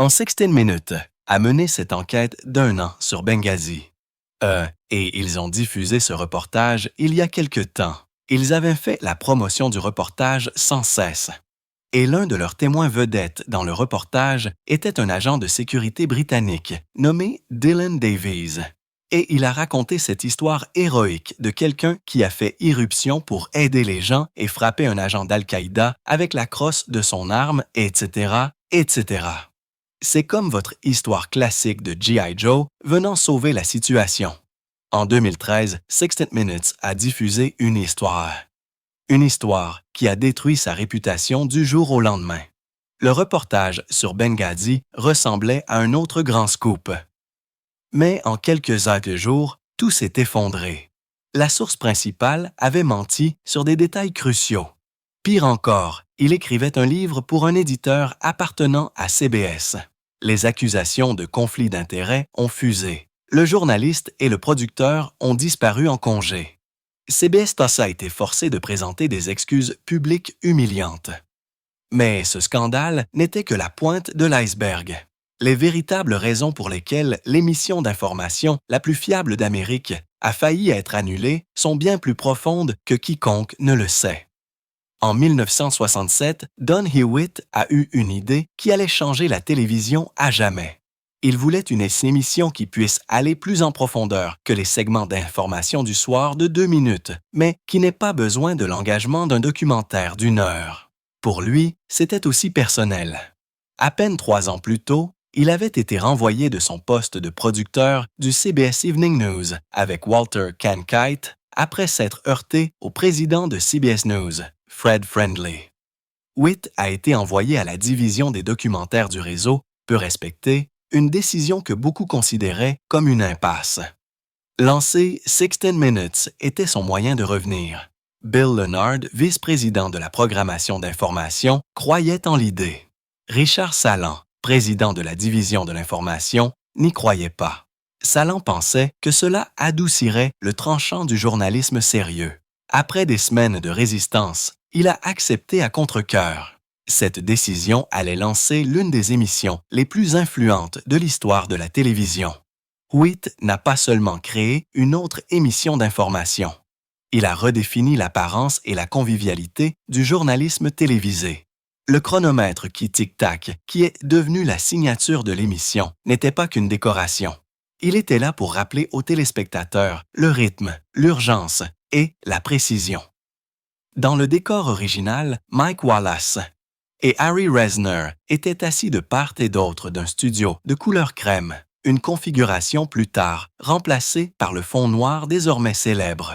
en 16 minutes a mené cette enquête d'1 an sur Benghazi. Et ils ont diffusé ce reportage il y a quelque temps. Ils avaient fait la promotion du reportage sans cesse. Et l'un de leurs témoins vedettes dans le reportage était un agent de sécurité britannique nommé Dylan Davies. Et il a raconté cette histoire héroïque de quelqu'un qui a fait irruption pour aider les gens et frapper un agent d'Al-Qaïda avec la crosse de son arme, etc., etc. C'est comme votre histoire classique de G.I. Joe venant sauver la situation. En 2013, 60 Minutes a diffusé une histoire. Une histoire qui a détruit sa réputation du jour au lendemain. Le reportage sur Benghazi ressemblait à un autre grand scoop. Mais en quelques heures de jour, tout s'est effondré. La source principale avait menti sur des détails cruciaux. Pire encore, il écrivait un livre pour un éditeur appartenant à CBS. Les accusations de conflit d'intérêts ont fusé. Le journaliste et le producteur ont disparu en congé. CBS a été forcé de présenter des excuses publiques humiliantes. Mais ce scandale n'était que la pointe de l'iceberg. Les véritables raisons pour lesquelles l'émission d'information la plus fiable d'Amérique a failli être annulée sont bien plus profondes que quiconque ne le sait. En 1967, Don Hewitt a eu une idée qui allait changer la télévision à jamais. Il voulait une émission qui puisse aller plus en profondeur que les segments d'information du soir de 2 minutes, mais qui n'ait pas besoin de l'engagement d'un documentaire d'1 heure. Pour lui, c'était aussi personnel. À peine 3 ans plus tôt, il avait été renvoyé de son poste de producteur du CBS Evening News avec Walter Cronkite après s'être heurté au président de CBS News, Fred Friendly. Witt a été envoyé à la division des documentaires du réseau, peu respectée, une décision que beaucoup considéraient comme une impasse. Lancer 60 Minutes était son moyen de revenir. Bill Leonard, vice-président de la programmation d'information, croyait en l'idée. Richard Salan, président de la division de l'information, n'y croyait pas. Salan pensait que cela adoucirait le tranchant du journalisme sérieux. Après des semaines de résistance, il a accepté à contre-cœur. Cette décision allait lancer l'une des émissions les plus influentes de l'histoire de la télévision. Witt n'a pas seulement créé une autre émission d'information. Il a redéfini l'apparence et la convivialité du journalisme télévisé. Le chronomètre qui tic-tac, qui est devenu la signature de l'émission, n'était pas qu'une décoration. Il était là pour rappeler aux téléspectateurs le rythme, l'urgence et la précision. Dans le décor original, Mike Wallace et Harry Reznor étaient assis de part et d'autre d'un studio de couleur crème, une configuration plus tard remplacée par le fond noir désormais célèbre.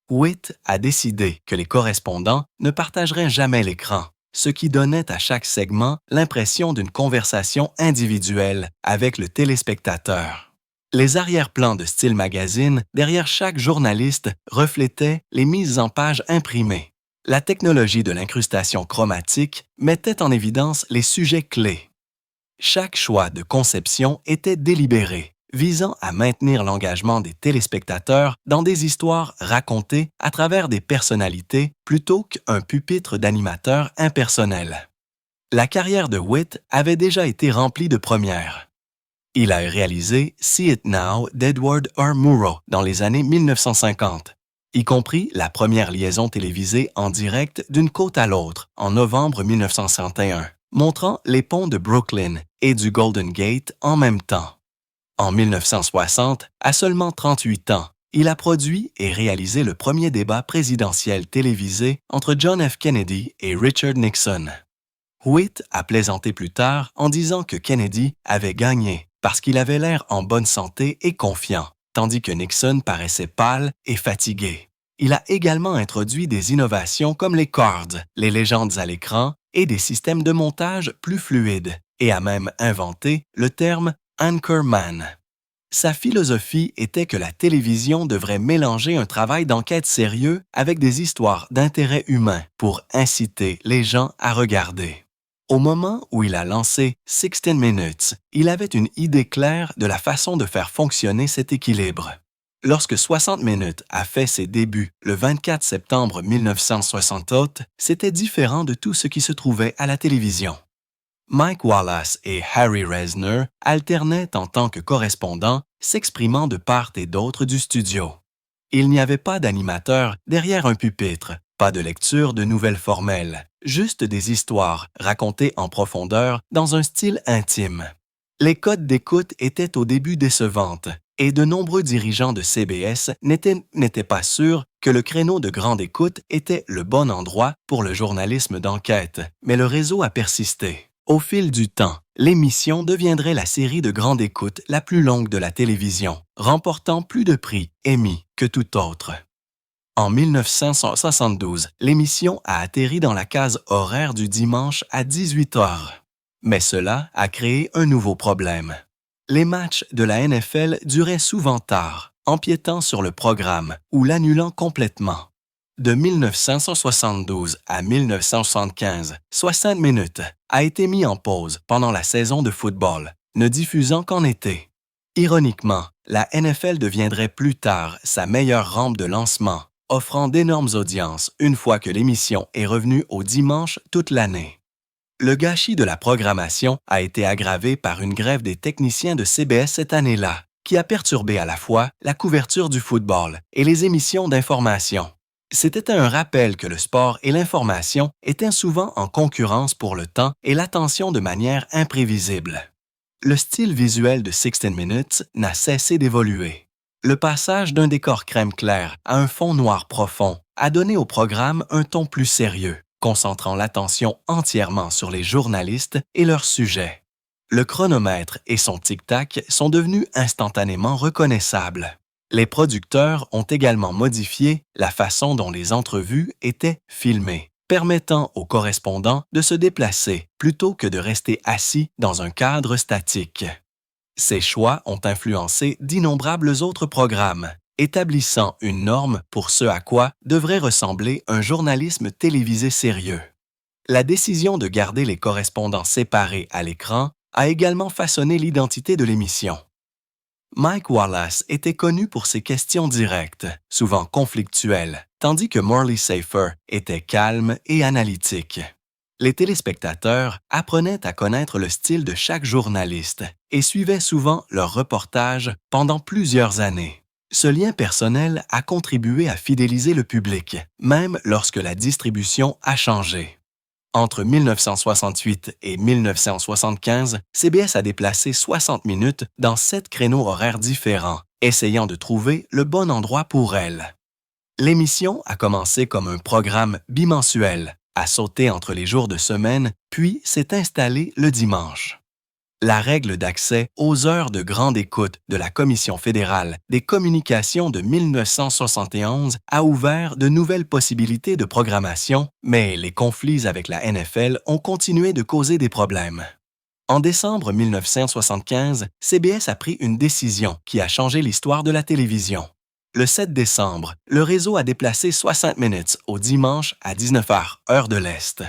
Witt a décidé que les correspondants ne partageraient jamais l'écran, ce qui donnait à chaque segment l'impression d'une conversation individuelle avec le téléspectateur. Les arrière-plans de style magazine derrière chaque journaliste reflétaient les mises en page imprimées. La technologie de l'incrustation chromatique mettait en évidence les sujets clés. Chaque choix de conception était délibéré, visant à maintenir l'engagement des téléspectateurs dans des histoires racontées à travers des personnalités plutôt qu'un pupitre d'animateurs impersonnels. La carrière de Witt avait déjà été remplie de premières. Il a réalisé See It Now d'Edward R. Murrow dans les années 1950, y compris la première liaison télévisée en direct d'une côte à l'autre en novembre 1961, montrant les ponts de Brooklyn et du Golden Gate en même temps. En 1960, à seulement 38 ans, il a produit et réalisé le premier débat présidentiel télévisé entre John F. Kennedy et Richard Nixon. Witt a plaisanté plus tard en disant que Kennedy avait gagné parce qu'il avait l'air en bonne santé et confiant, tandis que Nixon paraissait pâle et fatigué. Il a également introduit des innovations comme les cards, les légendes à l'écran et des systèmes de montage plus fluides, et a même inventé le terme « anchorman ». Sa philosophie était que la télévision devrait mélanger un travail d'enquête sérieux avec des histoires d'intérêt humain pour inciter les gens à regarder. Au moment où il a lancé 60 Minutes, il avait une idée claire de la façon de faire fonctionner cet équilibre. Lorsque 60 Minutes a fait ses débuts le 24 septembre 1968, c'était différent de tout ce qui se trouvait à la télévision. Mike Wallace et Harry Reznor alternaient en tant que correspondants, s'exprimant de part et d'autre du studio. Il n'y avait pas d'animateur derrière un pupitre, pas de lecture de nouvelles formelles, juste des histoires racontées en profondeur dans un style intime. Les codes d'écoute étaient au début décevantes et de nombreux dirigeants de CBS n'étaient pas sûrs que le créneau de grande écoute était le bon endroit pour le journalisme d'enquête, mais le réseau a persisté. Au fil du temps, l'émission deviendrait la série de grande écoute la plus longue de la télévision, remportant plus de prix Emmy que tout autre. En 1972, l'émission a atterri dans la case horaire du dimanche à 18 heures. Mais cela a créé un nouveau problème. Les matchs de la NFL duraient souvent tard, empiétant sur le programme ou l'annulant complètement. De 1972 à 1975, 60 minutes a été mis en pause pendant la saison de football, ne diffusant qu'en été. Ironiquement, la NFL deviendrait plus tard sa meilleure rampe de lancement, offrant d'énormes audiences une fois que l'émission est revenue au dimanche toute l'année. Le gâchis de la programmation a été aggravé par une grève des techniciens de CBS cette année-là, qui a perturbé à la fois la couverture du football et les émissions d'information. C'était un rappel que le sport et l'information étaient souvent en concurrence pour le temps et l'attention de manière imprévisible. Le style visuel de 60 Minutes n'a cessé d'évoluer. Le passage d'un décor crème clair à un fond noir profond a donné au programme un ton plus sérieux, concentrant l'attention entièrement sur les journalistes et leurs sujets. Le chronomètre et son tic-tac sont devenus instantanément reconnaissables. Les producteurs ont également modifié la façon dont les entrevues étaient filmées, permettant aux correspondants de se déplacer plutôt que de rester assis dans un cadre statique. Ces choix ont influencé d'innombrables autres programmes, établissant une norme pour ce à quoi devrait ressembler un journalisme télévisé sérieux. La décision de garder les correspondants séparés à l'écran a également façonné l'identité de l'émission. Mike Wallace était connu pour ses questions directes, souvent conflictuelles, tandis que Morley Safer était calme et analytique. Les téléspectateurs apprenaient à connaître le style de chaque journaliste et suivaient souvent leurs reportages pendant plusieurs années. Ce lien personnel a contribué à fidéliser le public, même lorsque la distribution a changé. Entre 1968 et 1975, CBS a déplacé 60 minutes dans 7 créneaux horaires différents, essayant de trouver le bon endroit pour elle. L'émission a commencé comme un programme bimensuel, a sauté entre les jours de semaine, puis s'est installée le dimanche. La règle d'accès aux heures de grande écoute de la Commission fédérale des communications de 1971 a ouvert de nouvelles possibilités de programmation, mais les conflits avec la NFL ont continué de causer des problèmes. En décembre 1975, CBS a pris une décision qui a changé l'histoire de la télévision. Le 7 décembre, le réseau a déplacé 60 minutes au dimanche à 19h, heure de l'Est.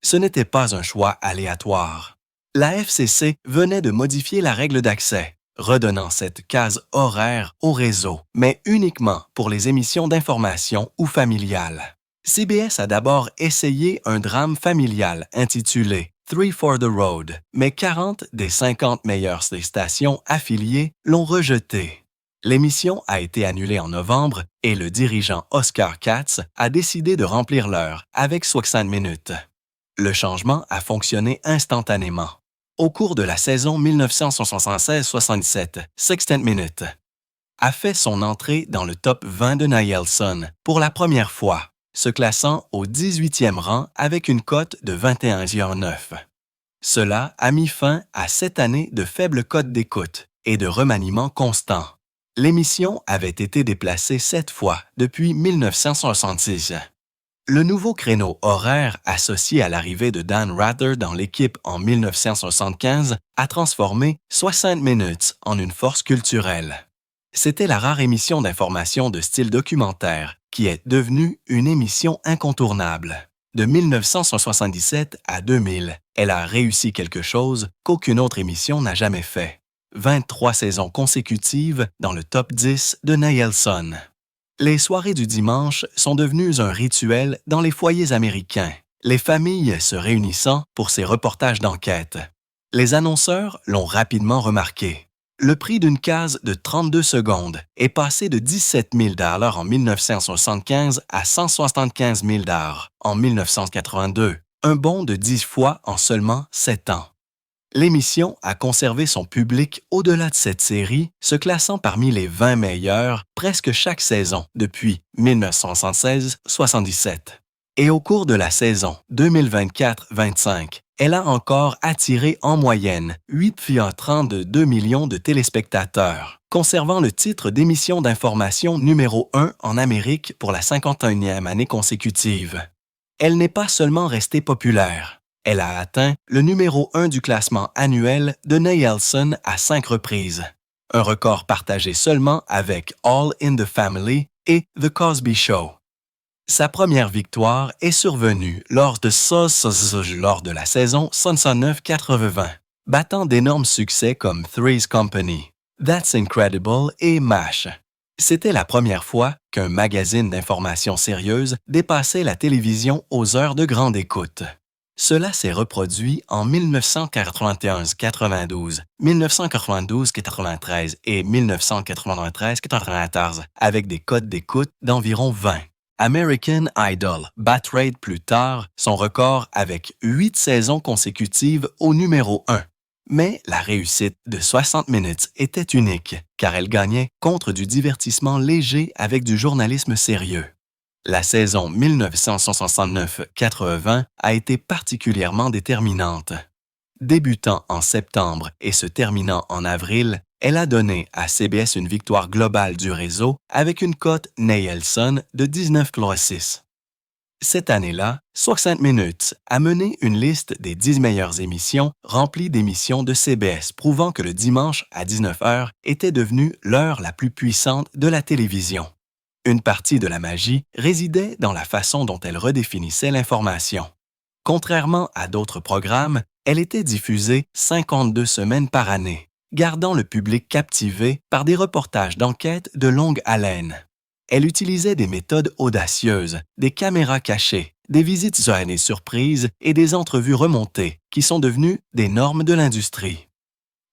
Ce n'était pas un choix aléatoire. La FCC venait de modifier la règle d'accès, redonnant cette case horaire au réseau, mais uniquement pour les émissions d'information ou familiales. CBS a d'abord essayé un drame familial intitulé Three for the Road, mais 40 des 50 meilleures des stations affiliées l'ont rejeté. L'émission a été annulée en novembre et le dirigeant Oscar Katz a décidé de remplir l'heure avec 60 minutes. Le changement a fonctionné instantanément. Au cours de la saison 1976-77, 60 Minutes a fait son entrée dans le top 20 de Nielsen pour la première fois, se classant au 18e rang avec une cote de 21,9. Cela a mis fin à 7 années de faible cote d'écoute et de remaniement constant. L'émission avait été déplacée 7 fois depuis 1966. Le nouveau créneau horaire associé à l'arrivée de Dan Rather dans l'équipe en 1975 a transformé 60 Minutes en une force culturelle. C'était la rare émission d'information de style documentaire qui est devenue une émission incontournable. De 1977 à 2000, elle a réussi quelque chose qu'aucune autre émission n'a jamais fait. 23 saisons consécutives dans le top 10 de Nielsen. Les soirées du dimanche sont devenues un rituel dans les foyers américains, les familles se réunissant pour ces reportages d'enquête. Les annonceurs l'ont rapidement remarqué. Le prix d'une case de 32 secondes est passé de 17 000 en 1975 à 175 000 en 1982, un bond de 10 fois en seulement 7 ans. L'émission a conservé son public au-delà de cette série, se classant parmi les 20 meilleurs presque chaque saison depuis 1976-77. Et au cours de la saison 2024-25, elle a encore attiré en moyenne 8,32 millions de téléspectateurs, conservant le titre d'émission d'information numéro 1 en Amérique pour la 51e année consécutive. Elle n'est pas seulement restée populaire. Elle a atteint le numéro 1 du classement annuel de Nielsen à 5 reprises, un record partagé seulement avec All in the Family et The Cosby Show. Sa première victoire est survenue lors de la saison 69-80, battant d'énormes succès comme Three's Company, That's Incredible et MASH. C'était la première fois qu'un magazine d'information sérieuse dépassait la télévision aux heures de grande écoute. Cela s'est reproduit en 1991-92, 1992-93 et 1993-94 avec des cotes d'écoute d'environ 20. American Idol bat Raid plus tard son record avec 8 saisons consécutives au numéro 1. Mais la réussite de 60 minutes était unique, car elle gagnait contre du divertissement léger avec du journalisme sérieux. La saison 1969-80 a été particulièrement déterminante. Débutant en septembre et se terminant en avril, elle a donné à CBS une victoire globale du réseau avec une cote Nielsen de 19,6. Cette année-là, 60 Minutes a mené une liste des 10 meilleures émissions remplies d'émissions de CBS, prouvant que le dimanche à 19h était devenu l'heure la plus puissante de la télévision. Une partie de la magie résidait dans la façon dont elle redéfinissait l'information. Contrairement à d'autres programmes, elle était diffusée 52 semaines par année, gardant le public captivé par des reportages d'enquête de longue haleine. Elle utilisait des méthodes audacieuses, des caméras cachées, des visites sur année surprises et des entrevues remontées qui sont devenues des normes de l'industrie.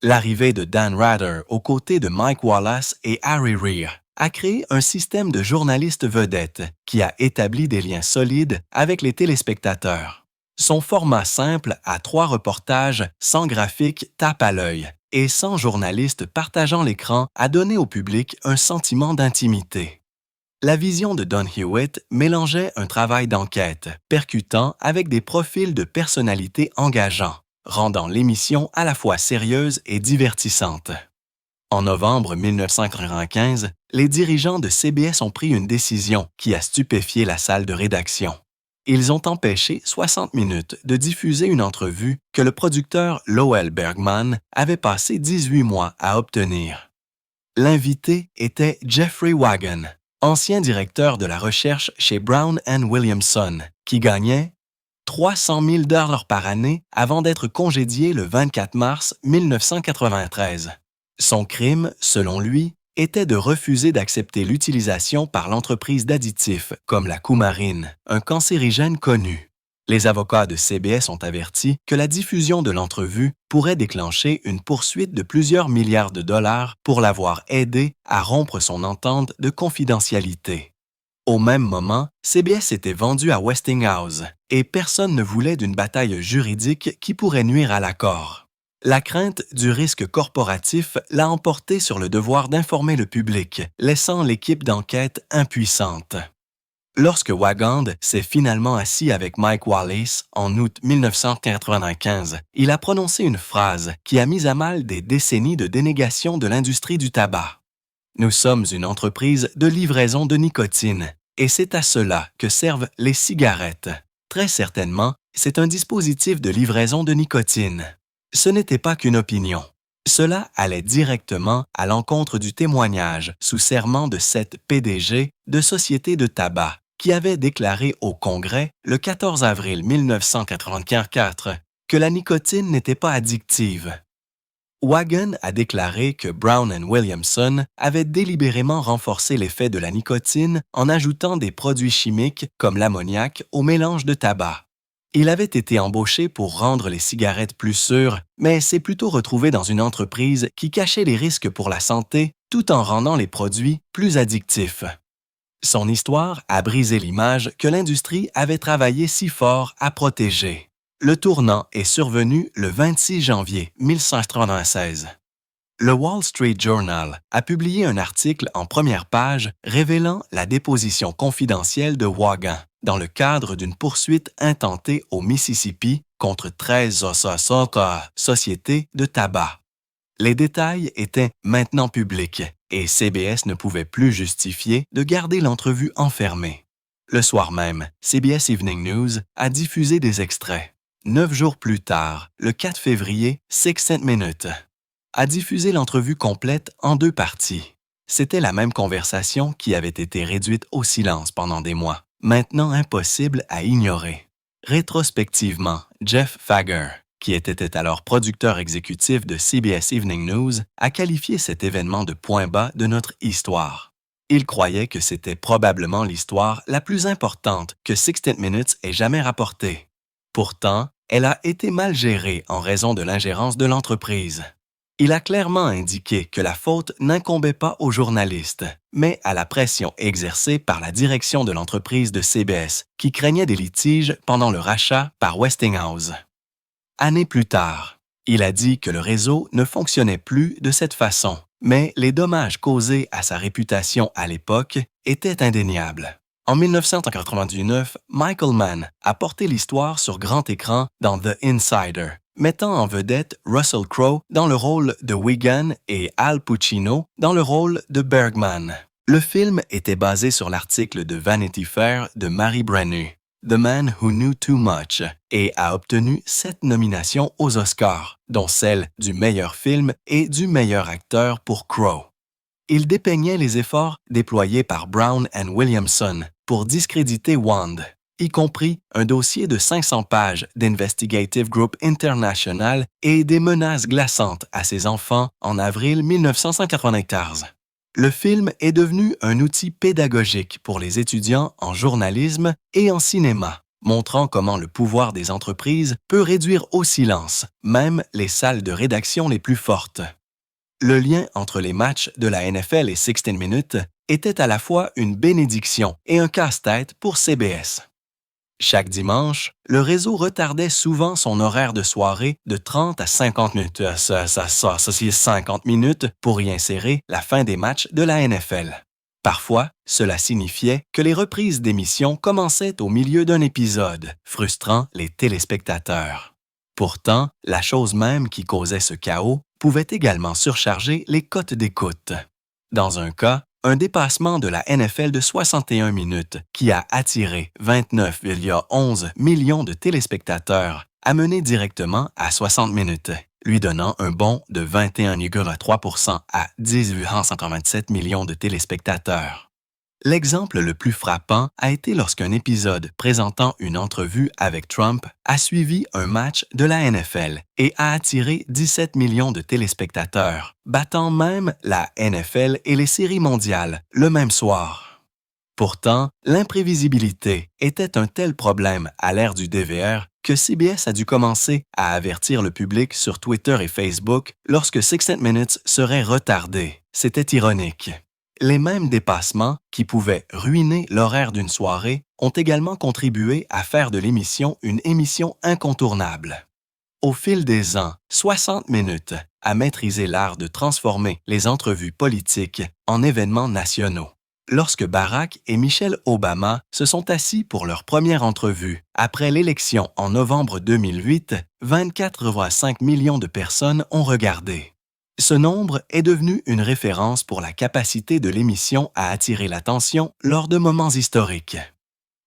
L'arrivée de Dan Rather aux côtés de Mike Wallace et Harry Reid a créé un système de journalistes vedettes qui a établi des liens solides avec les téléspectateurs. Son format simple à 3 reportages sans graphique tape à l'œil et sans journalistes partageant l'écran a donné au public un sentiment d'intimité. La vision de Don Hewitt mélangeait un travail d'enquête percutant avec des profils de personnalités engageants, rendant l'émission à la fois sérieuse et divertissante. En novembre 1995, les dirigeants de CBS ont pris une décision qui a stupéfié la salle de rédaction. Ils ont empêché 60 minutes de diffuser une entrevue que le producteur Lowell Bergman avait passé 18 mois à obtenir. L'invité était Jeffrey Wagon, ancien directeur de la recherche chez Brown & Williamson, qui gagnait 300 000 $ par année avant d'être congédié le 24 mars 1993. Son crime, selon lui, était de refuser d'accepter l'utilisation par l'entreprise d'additifs comme la coumarine, un cancérigène connu. Les avocats de CBS ont averti que la diffusion de l'entrevue pourrait déclencher une poursuite de plusieurs milliards de dollars pour l'avoir aidé à rompre son entente de confidentialité. Au même moment, CBS était vendu à Westinghouse et personne ne voulait d'une bataille juridique qui pourrait nuire à l'accord. La crainte du risque corporatif l'a emporté sur le devoir d'informer le public, laissant l'équipe d'enquête impuissante. Lorsque Wagand s'est finalement assis avec Mike Wallace en août 1995, il a prononcé une phrase qui a mis à mal des décennies de dénégation de l'industrie du tabac. « Nous sommes une entreprise de livraison de nicotine, et c'est à cela que servent les cigarettes. Très certainement, c'est un dispositif de livraison de nicotine. » Ce n'était pas qu'une opinion. Cela allait directement à l'encontre du témoignage sous serment de 7 PDG de sociétés de tabac qui avaient déclaré au Congrès le 14 avril 1984 que la nicotine n'était pas addictive. Wagon a déclaré que Brown & Williamson avait délibérément renforcé l'effet de la nicotine en ajoutant des produits chimiques comme l'ammoniac au mélange de tabac. Il avait été embauché pour rendre les cigarettes plus sûres, mais s'est plutôt retrouvé dans une entreprise qui cachait les risques pour la santé tout en rendant les produits plus addictifs. Son histoire a brisé l'image que l'industrie avait travaillé si fort à protéger. Le tournant est survenu le 26 janvier 1996. Le Wall Street Journal a publié un article en première page révélant la déposition confidentielle de Wagan dans le cadre d'une poursuite intentée au Mississippi contre 13 sociétés de tabac. Les détails étaient maintenant publics et CBS ne pouvait plus justifier de garder l'entrevue enfermée. Le soir même, CBS Evening News a diffusé des extraits. 9 jours plus tard, le 4 février, 60 Minutes a diffusé l'entrevue complète en 2 parties. C'était la même conversation qui avait été réduite au silence pendant des mois, maintenant impossible à ignorer. Rétrospectivement, Jeff Fager, qui était alors producteur exécutif de CBS Evening News, a qualifié cet événement de point bas de notre histoire. Il croyait que c'était probablement l'histoire la plus importante que 60 Minutes ait jamais rapportée. Pourtant, elle a été mal gérée en raison de l'ingérence de l'entreprise. Il a clairement indiqué que la faute n'incombait pas aux journalistes, mais à la pression exercée par la direction de l'entreprise de CBS, qui craignait des litiges pendant le rachat par Westinghouse. Années plus tard, il a dit que le réseau ne fonctionnait plus de cette façon, mais les dommages causés à sa réputation à l'époque étaient indéniables. En 1999, Michael Mann a porté l'histoire sur grand écran dans The Insider, mettant en vedette Russell Crowe dans le rôle de Wigan et Al Pacino dans le rôle de Bergman. Le film était basé sur l'article de Vanity Fair de Mary Brennan, The Man Who Knew Too Much, et a obtenu 7 nominations aux Oscars, dont celle du meilleur film et du meilleur acteur pour Crowe. Il dépeignait les efforts déployés par Brown & Williamson pour discréditer Wand, y compris un dossier de 500 pages d'Investigative Group International et des menaces glaçantes à ses enfants en avril 1994. Le film est devenu un outil pédagogique pour les étudiants en journalisme et en cinéma, montrant comment le pouvoir des entreprises peut réduire au silence même les salles de rédaction les plus fortes. Le lien entre les matchs de la NFL et 60 Minutes était à la fois une bénédiction et un casse-tête pour CBS. Chaque dimanche, le réseau retardait souvent son horaire de soirée de 30 à 50 minutes, 50 minutes pour y insérer la fin des matchs de la NFL. Parfois, cela signifiait que les reprises d'émissions commençaient au milieu d'un épisode, frustrant les téléspectateurs. Pourtant, la chose même qui causait ce chaos pouvait également surcharger les cotes d'écoute. Dans un cas, un dépassement de la NFL de 61 minutes qui a attiré 29,11 millions de téléspectateurs a mené directement à 60 minutes, lui donnant un bond de 21,3% à 18,127 millions de téléspectateurs. L'exemple le plus frappant a été lorsqu'un épisode présentant une entrevue avec Trump a suivi un match de la NFL et a attiré 17 millions de téléspectateurs, battant même la NFL et les séries mondiales le même soir. Pourtant, l'imprévisibilité était un tel problème à l'ère du DVR que CBS a dû commencer à avertir le public sur Twitter et Facebook lorsque 60 Minutes serait retardé. C'était ironique. Les mêmes dépassements qui pouvaient ruiner l'horaire d'une soirée ont également contribué à faire de l'émission une émission incontournable. Au fil des ans, 60 Minutes a maîtrisé l'art de transformer les entrevues politiques en événements nationaux. Lorsque Barack et Michelle Obama se sont assis pour leur première entrevue après l'élection en novembre 2008, 24,5 millions de personnes ont regardé. Ce nombre est devenu une référence pour la capacité de l'émission à attirer l'attention lors de moments historiques.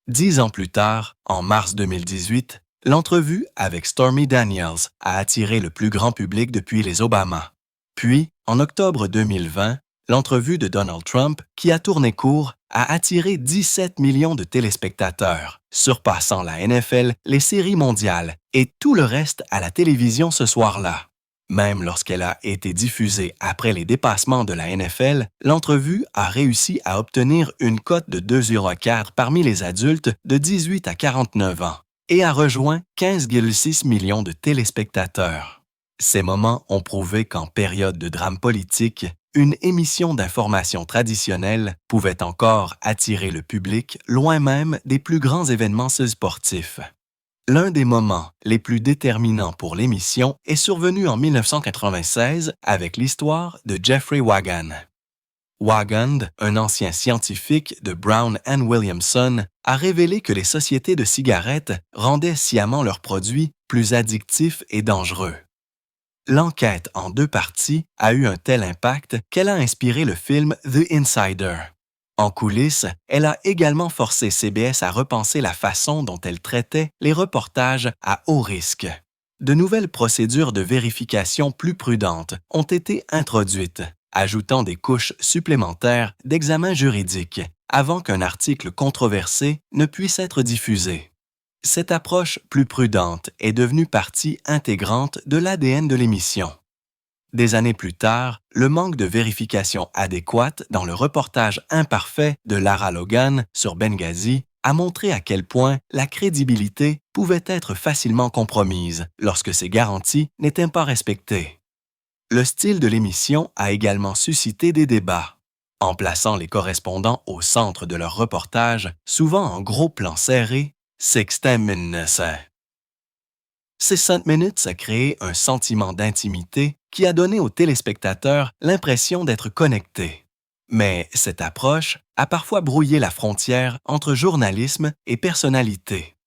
10 ans plus tard, en mars 2018, l'entrevue avec Stormy Daniels a attiré le plus grand public depuis les Obama. Puis, en octobre 2020, l'entrevue de Donald Trump, qui a tourné court, a attiré 17 millions de téléspectateurs, surpassant la NFL, les séries mondiales et tout le reste à la télévision ce soir-là. Même lorsqu'elle a été diffusée après les dépassements de la NFL, l'entrevue a réussi à obtenir une cote de 2,4 parmi les adultes de 18 à 49 ans, et a rejoint 15,6 millions de téléspectateurs. Ces moments ont prouvé qu'en période de drame politique, une émission d'information traditionnelle pouvait encore attirer le public loin même des plus grands événements sportifs. L'un des moments les plus déterminants pour l'émission est survenu en 1996 avec l'histoire de Jeffrey Wagand. Wagand, un ancien scientifique de Brown and Williamson, a révélé que les sociétés de cigarettes rendaient sciemment leurs produits plus addictifs et dangereux. L'enquête en 2 parties a eu un tel impact qu'elle a inspiré le film The Insider. En coulisses, elle a également forcé CBS à repenser la façon dont elle traitait les reportages à haut risque. De nouvelles procédures de vérification plus prudentes ont été introduites, ajoutant des couches supplémentaires d'examen juridique avant qu'un article controversé ne puisse être diffusé. Cette approche plus prudente est devenue partie intégrante de l'ADN de l'émission. Des années plus tard, le manque de vérification adéquate dans le reportage imparfait de Lara Logan sur Benghazi a montré à quel point la crédibilité pouvait être facilement compromise lorsque ces garanties n'étaient pas respectées. Le style de l'émission a également suscité des débats. En plaçant les correspondants au centre de leur reportage, souvent en gros plans serrés, 60 Minutes. 60 Minutes a créé un sentiment d'intimité qui a donné aux téléspectateurs l'impression d'être connectés. Mais cette approche a parfois brouillé la frontière entre journalisme et personnalité.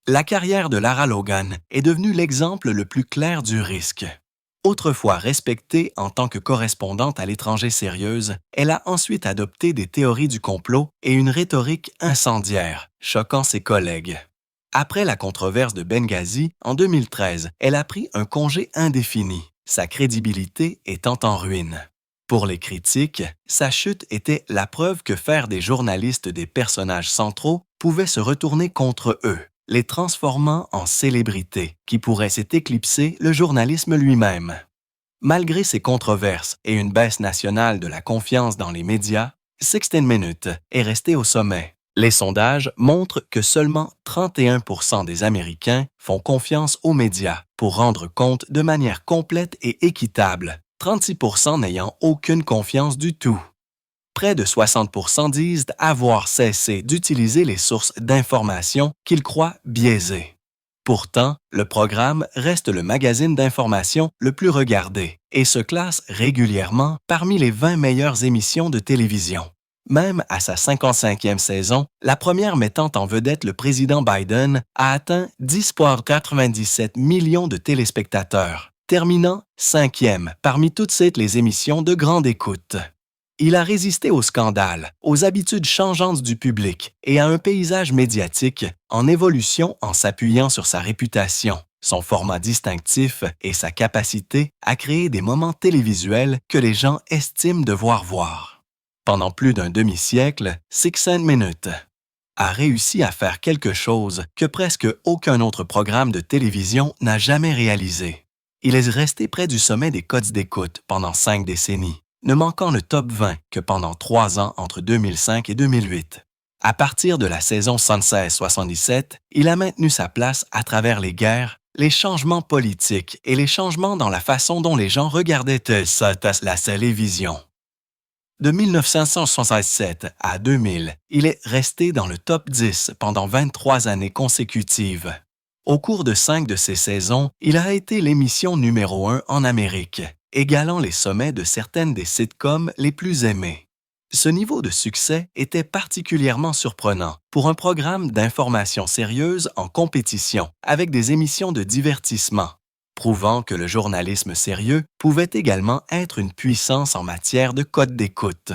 La carrière de Lara Logan est devenue l'exemple le plus clair du risque. Autrefois respectée en tant que correspondante à l'étranger sérieuse, elle a ensuite adopté des théories du complot et une rhétorique incendiaire, choquant ses collègues. Après la controverse de Benghazi, en 2013, elle a pris un congé indéfini, sa crédibilité étant en ruine. Pour les critiques, sa chute était la preuve que faire des journalistes des personnages centraux pouvait se retourner contre eux, les transformant en célébrités qui pourraient s'éclipser le journalisme lui-même. Malgré ces controverses et une baisse nationale de la confiance dans les médias, 60 Minutes est resté au sommet. Les sondages montrent que seulement 31% des Américains font confiance aux médias pour rendre compte de manière complète et équitable, 36% n'ayant aucune confiance du tout. Près de 60% disent avoir cessé d'utiliser les sources d'information qu'ils croient biaisées. Pourtant, le programme reste le magazine d'information le plus regardé et se classe régulièrement parmi les 20 meilleures émissions de télévision. Même à sa 55e saison, la première mettant en vedette le président Biden a atteint 10,97 millions de téléspectateurs, terminant 5e parmi toutes les émissions de grande écoute. Il a résisté aux scandales, aux habitudes changeantes du public et à un paysage médiatique en évolution en s'appuyant sur sa réputation, son format distinctif et sa capacité à créer des moments télévisuels que les gens estiment devoir voir. Pendant plus d'un demi-siècle, 60 Minutes a réussi à faire quelque chose que presque aucun autre programme de télévision n'a jamais réalisé. Il est resté près du sommet des cotes d'écoute pendant 5 décennies, ne manquant le top 20 que pendant 3 ans entre 2005 et 2008. À partir de la saison 76-77, il a maintenu sa place à travers les guerres, les changements politiques et les changements dans la façon dont les gens regardaient la télévision. De 1967 à 2000, il est resté dans le top 10 pendant 23 années consécutives. Au cours de 5 de ces saisons, il a été l'émission numéro 1 en Amérique, égalant les sommets de certaines des sitcoms les plus aimées. Ce niveau de succès était particulièrement surprenant pour un programme d'information sérieuse en compétition avec des émissions de divertissement, prouvant que le journalisme sérieux pouvait également être une puissance en matière de cote d'écoute.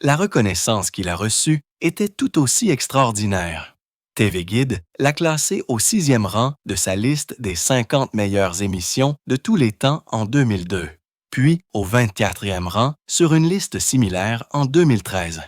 La reconnaissance qu'il a reçue était tout aussi extraordinaire. TV Guide l'a classé au 6e rang de sa liste des 50 meilleures émissions de tous les temps en 2002, puis au 24e rang sur une liste similaire en 2013.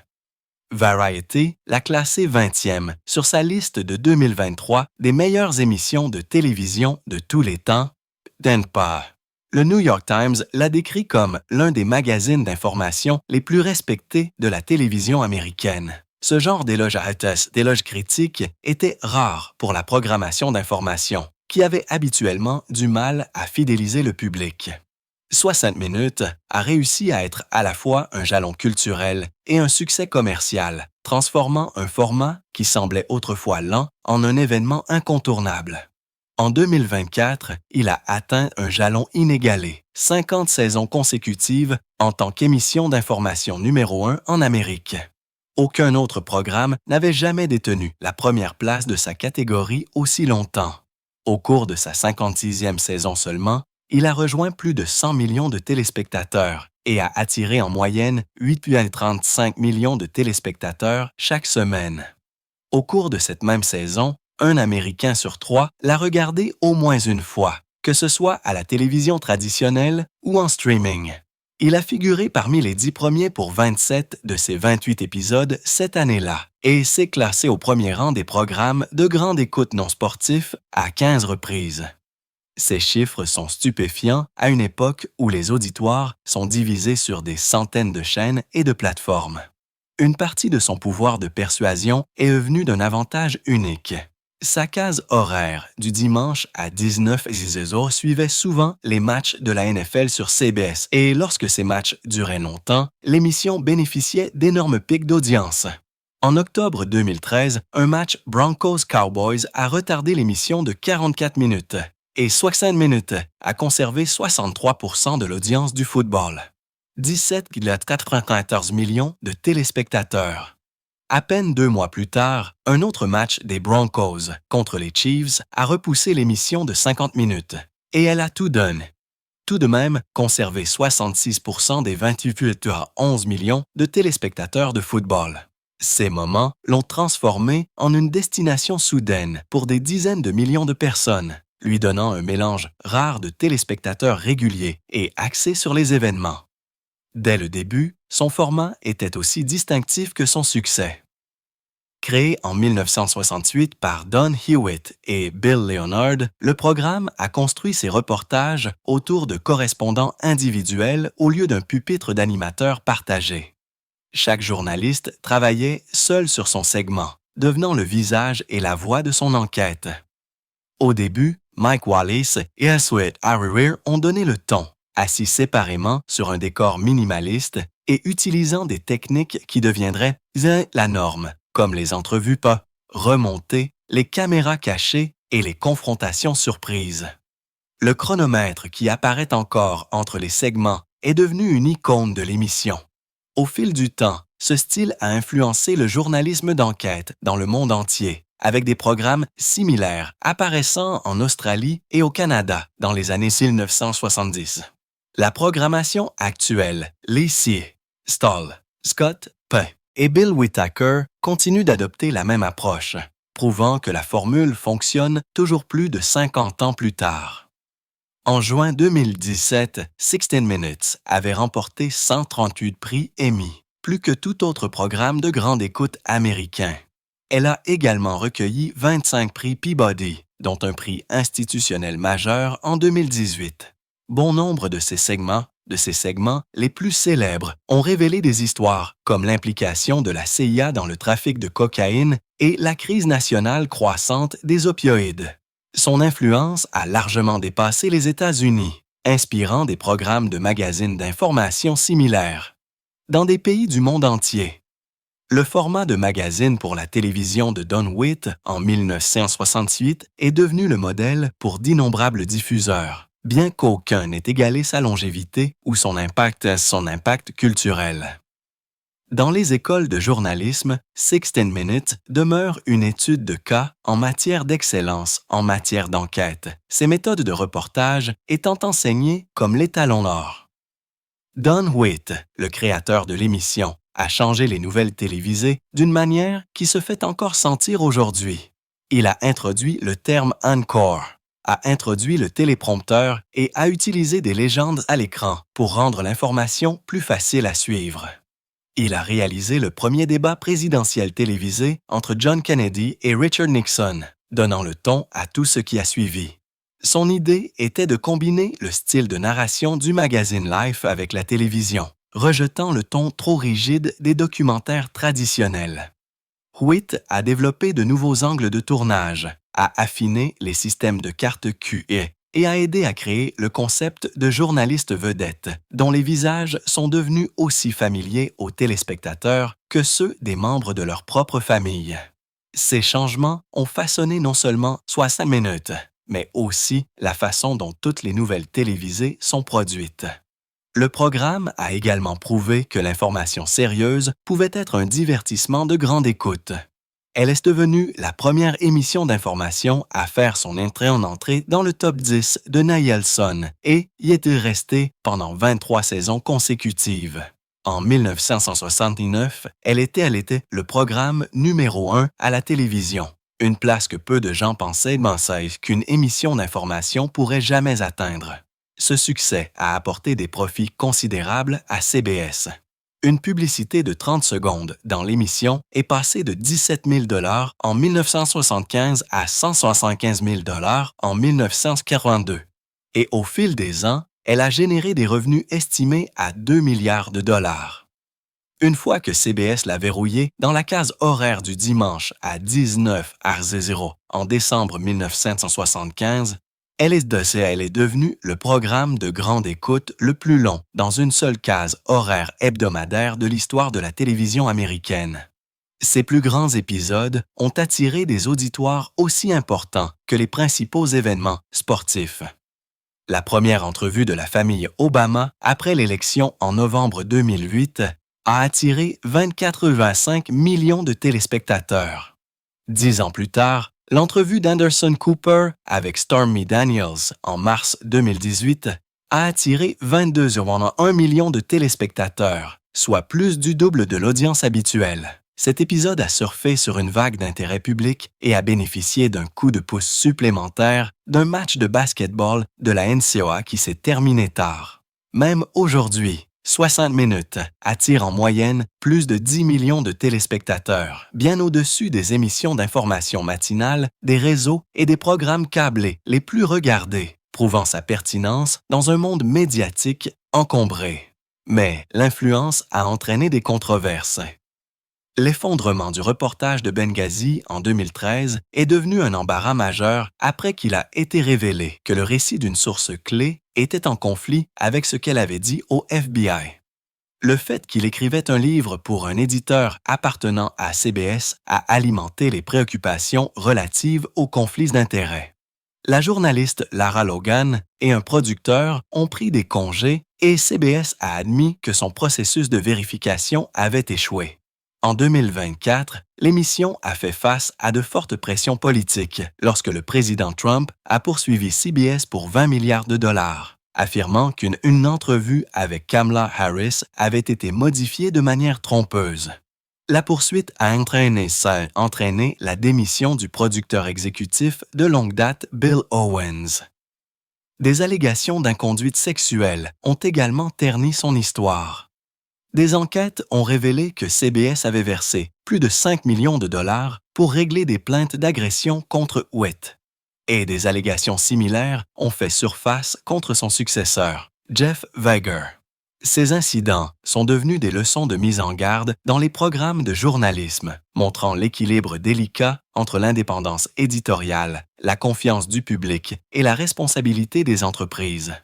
Variety l'a classé 20e sur sa liste de 2023 des meilleures émissions de télévision de tous les temps. Denpa. Le New York Times l'a décrit comme l'un des magazines d'information les plus respectés de la télévision américaine. Ce genre d'éloge hautes, d'éloge critique, était rare pour la programmation d'information, qui avait habituellement du mal à fidéliser le public. 60 minutes a réussi à être à la fois un jalon culturel et un succès commercial, transformant un format qui semblait autrefois lent en un événement incontournable. En 2024, il a atteint un jalon inégalé, 50 saisons consécutives en tant qu'émission d'information numéro 1 en Amérique. Aucun autre programme n'avait jamais détenu la première place de sa catégorie aussi longtemps. Au cours de sa 56e saison seulement, il a rejoint plus de 100 millions de téléspectateurs et a attiré en moyenne 8,35 millions de téléspectateurs chaque semaine. Au cours de cette même saison, un Américain sur 3 l'a regardé au moins une fois, que ce soit à la télévision traditionnelle ou en streaming. Il a figuré parmi les 10 premiers pour 27 de ses 28 épisodes cette année-là et s'est classé au premier rang des programmes de grande écoute non sportifs à 15 reprises. Ces chiffres sont stupéfiants à une époque où les auditoires sont divisés sur des centaines de chaînes et de plateformes. Une partie de son pouvoir de persuasion est venue d'un avantage unique. Sa case horaire du dimanche à 19h suivait souvent les matchs de la NFL sur CBS et lorsque ces matchs duraient longtemps, l'émission bénéficiait d'énormes pics d'audience. En octobre 2013, un match Broncos-Cowboys a retardé l'émission de 44 minutes et 60 minutes a conservé 63% de l'audience du football. 17,94 millions de téléspectateurs. À peine 2 mois plus tard, un autre match des Broncos contre les Chiefs a repoussé l'émission de 50 minutes et elle a tout de même conservé 66% des 28,11 millions de téléspectateurs de football. Ces moments l'ont transformé en une destination soudaine pour des dizaines de millions de personnes, lui donnant un mélange rare de téléspectateurs réguliers et axés sur les événements. Dès le début, son format était aussi distinctif que son succès. Créé en 1968 par Don Hewitt et Bill Leonard, le programme a construit ses reportages autour de correspondants individuels au lieu d'un pupitre d'animateurs partagé. Chaque journaliste travaillait seul sur son segment, devenant le visage et la voix de son enquête. Au début, Mike Wallace et Aswit Aririr ont donné le ton, assis séparément sur un décor minimaliste et utilisant des techniques qui deviendraient la norme, comme les entrevues pas remontées, les caméras cachées et les confrontations surprises. Le chronomètre qui apparaît encore entre les segments est devenu une icône de l'émission. Au fil du temps, ce style a influencé le journalisme d'enquête dans le monde entier, avec des programmes similaires apparaissant en Australie et au Canada dans les années 1970. La programmation actuelle, Lacey, Stoll, Scott P. et Bill Whitaker continuent d'adopter la même approche, prouvant que la formule fonctionne toujours plus de 50 ans plus tard. En juin 2017, 60 Minutes avait remporté 138 prix Emmy, plus que tout autre programme de grande écoute américain. Elle a également recueilli 25 prix Peabody, dont un prix institutionnel majeur en 2018. Bon nombre de ces segments les plus célèbres, ont révélé des histoires comme l'implication de la CIA dans le trafic de cocaïne et la crise nationale croissante des opioïdes. Son influence a largement dépassé les États-Unis, inspirant des programmes de magazines d'information similaires. Dans des pays du monde entier, le format de magazine pour la télévision de Don Witt en 1968 est devenu le modèle pour d'innombrables diffuseurs, bien qu'aucun n'ait égalé sa longévité ou son impact culturel. Dans les écoles de journalisme, 60 Minutes demeure une étude de cas en matière d'excellence en matière d'enquête, ses méthodes de reportage étant enseignées comme l'étalon or. Don Witt, le créateur de l'émission, a changé les nouvelles télévisées d'une manière qui se fait encore sentir aujourd'hui. Il a introduit le terme « encore », a introduit le téléprompteur et a utilisé des légendes à l'écran pour rendre l'information plus facile à suivre. Il a réalisé le premier débat présidentiel télévisé entre John Kennedy et Richard Nixon, donnant le ton à tout ce qui a suivi. Son idée était de combiner le style de narration du magazine Life avec la télévision, rejetant le ton trop rigide des documentaires traditionnels. Witt a développé de nouveaux angles de tournage, a affiné les systèmes de carte QE et a aidé à créer le concept de journaliste vedette, dont les visages sont devenus aussi familiers aux téléspectateurs que ceux des membres de leur propre famille. Ces changements ont façonné non seulement 60 minutes, mais aussi la façon dont toutes les nouvelles télévisées sont produites. Le programme a également prouvé que l'information sérieuse pouvait être un divertissement de grande écoute. Elle est devenue la première émission d'information à faire son entrée en entrée dans le top 10 de Nielsen et y est restée pendant 23 saisons consécutives. En 1969, elle était le programme numéro 1 à la télévision, une place que peu de gens pensaient qu'une émission d'information pourrait jamais atteindre. Ce succès a apporté des profits considérables à CBS. Une publicité de 30 secondes dans l'émission est passée de 17 000 $ en 1975 à 175 000 $ en 1942. Et au fil des ans, elle a généré des revenus estimés à 2 milliards de dollars. Une fois que CBS l'a verrouillée dans la case horaire du dimanche à 19h00 en décembre 1975, elle est devenue le programme de grande écoute le plus long dans une seule case horaire hebdomadaire de l'histoire de la télévision américaine. Ses plus grands épisodes ont attiré des auditoires aussi importants que les principaux événements sportifs. La première entrevue de la famille Obama après l'élection en novembre 2008 a attiré 24,5 millions de téléspectateurs. 10 ans plus tard, l'entrevue d'Anderson Cooper avec Stormy Daniels en mars 2018 a attiré 22,1 millions de téléspectateurs, soit plus du double de l'audience habituelle. Cet épisode a surfé sur une vague d'intérêt public et a bénéficié d'un coup de pouce supplémentaire d'un match de basketball de la NCAA qui s'est terminé tard. Même aujourd'hui, 60 minutes attire en moyenne plus de 10 millions de téléspectateurs, bien au-dessus des émissions d'information matinales, des réseaux et des programmes câblés les plus regardés, prouvant sa pertinence dans un monde médiatique encombré. Mais l'influence a entraîné des controverses. L'effondrement du reportage de Benghazi en 2013 est devenu un embarras majeur après qu'il a été révélé que le récit d'une source clé était en conflit avec ce qu'elle avait dit au FBI. Le fait qu'il écrivait un livre pour un éditeur appartenant à CBS a alimenté les préoccupations relatives aux conflits d'intérêts. La journaliste Lara Logan et un producteur ont pris des congés et CBS a admis que son processus de vérification avait échoué. En 2024, l'émission a fait face à de fortes pressions politiques lorsque le président Trump a poursuivi CBS pour 20 milliards de dollars, affirmant qu'une entrevue avec Kamala Harris avait été modifiée de manière trompeuse. La poursuite a entraîné la démission du producteur exécutif de longue date Bill Owens. Des allégations d'inconduite sexuelle ont également terni son histoire. Des enquêtes ont révélé que CBS avait versé plus de 5 millions de dollars pour régler des plaintes d'agression contre Witt. Et des allégations similaires ont fait surface contre son successeur, Jeff Wagner. Ces incidents sont devenus des leçons de mise en garde dans les programmes de journalisme, montrant l'équilibre délicat entre l'indépendance éditoriale, la confiance du public et la responsabilité des entreprises.